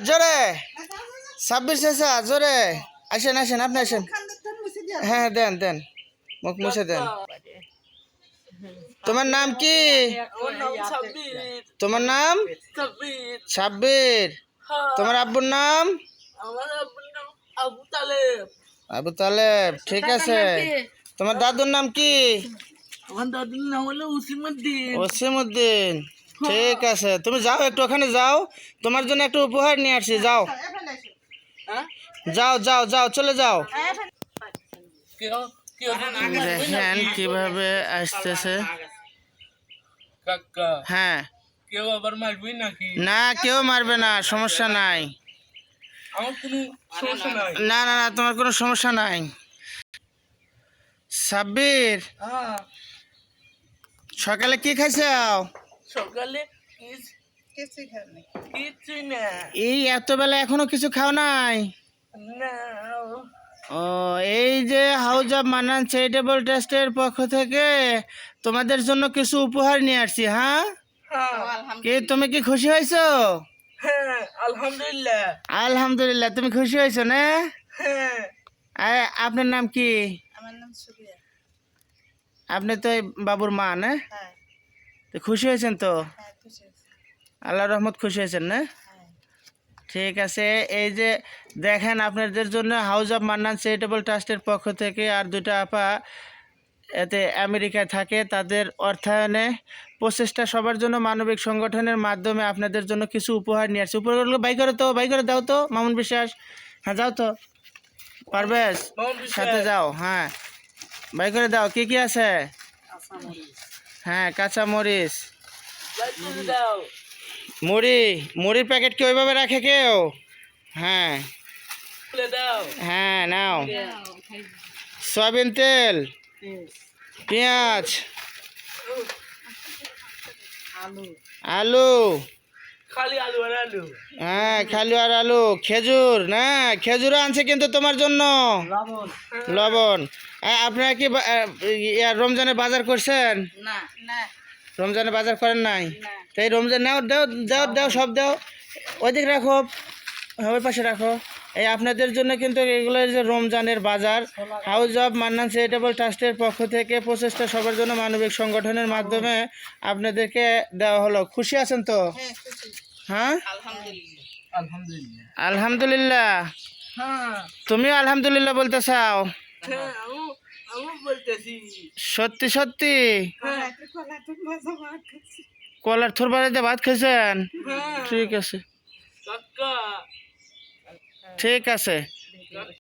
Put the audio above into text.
জোরে সাব্বির চাচা জোরে আসেন আসেন আপনি আসেন হ্যাঁ দেন দেন মুখ মুছে দেন তোমার নাম কি তোমার নাম সাব্বির তোমার আব্বুর নাম আবু তালেব ঠিক আছে তোমার দাদুর নাম কি আমার দাদুর নাম হলো ওসিমউদ্দিন ঠিক আছে তুমি যাও একটু ওখানে যাও তোমার জন্য একটা উপহার নিয়ে আসছি যাও যাও যাও যাও চলে যাও দেখেন কিভাবে আসতেছে হ্যাঁ কেউ আবার মারবি নাকি? না কেউ মারবে না সমস্যা নাই আমার কোনো সমস্যা নাই। না না না তোমার কোনো সমস্যা নাই সাব্বির সকালে কি খাইছাও সকালে কিছুই না। এই এত বেলা এখনো কিছু খাও নাই না ও এই যে হাউস অফ মান্নান চ্যারিটেবল ট্রাস্টের পক্ষ থেকে তোমাদের জন্য কিছু উপহার নিয়ে আসছি হ্যাঁ কি তুমি কি খুশি হয়েছো হ্যাঁ আলহামদুলিল্লাহ। আলহামদুলিল্লাহ তুমি খুশি হয়েছো না হ্যাঁ আপনার নাম কি আমার নাম সুবিয়া। আপনি তো এই বাবুর মা না হ্যাঁ তো খুশি হয়েছেন তো হ্যাঁ খুশি হয়েছি। আল্লাহ রহমত খুশি হয়েছেন না হ্যাঁ ঠিক আছে এই যে দেখেন আপনাদের জন্য হাউস অফ মান্নান চ্যারিটেবল ট্রাস্টের পক্ষ থেকে আর দুটো আপা এতে আমেরিকায় থাকে তাদের অর্থায়নে প্রচেষ্টা সবার জন্য মানবিক সংগঠনের মাধ্যমে আপনাদের জন্য কিছু উপহার নিয়ে আসছে উপহারগুলো বাই করে দাও তো মামুন বিশ্বাস হ্যাঁ যাও তো পারবেশ সাথে যাও হ্যাঁ বাই করে দাও কি কি আছে হ্যাঁ কাঁচা মরিচ মুড়ির প্যাকেট কি ওইভাবে রাখে কেউ হ্যাঁ হ্যাঁ নাও সয়াবিন তেল পেঁয়াজ আলু খালি আলু আর আলু। হ্যাঁ খালি আর আলু খেজুর না খেজুরও আনছে কিন্তু তোমার জন্য লবণ আপনারা কি রমজানে বাজার করছেন না না রমজানে বাজার করেন নাই তাই রমজান নাও দাও দাও দাও সব দাও ওইদিক রাখো ওই পাশে রাখো এই আপনাদের জন্য কিন্তু এগুলো যে রমজানের বাজার হাউস অফ মান্নান চ্যারিটেবল ট্রাস্টের পক্ষ থেকে প্রচেষ্টা সবার জন্য মানবিক সংগঠনের মাধ্যমে আপনাদেরকে দেওয়া হলো খুশি আছেন তো হ্যাঁ খুশি হ্যাঁ আলহামদুলিল্লাহ আলহামদুলিল্লাহ। আলহামদুলিল্লাহ হ্যাঁ তুমিও আলহামদুলিল্লাহ বলতে চাও হ্যাঁ আমি বলতেছি। সত্যি সত্যি হ্যাঁ কলা তো মজা ভাত খাচ্ছি। কলার থোর বাড়িতে ভাত খেয়েছেন হ্যাঁ ঠিক আছে কাকা ঠিক আছে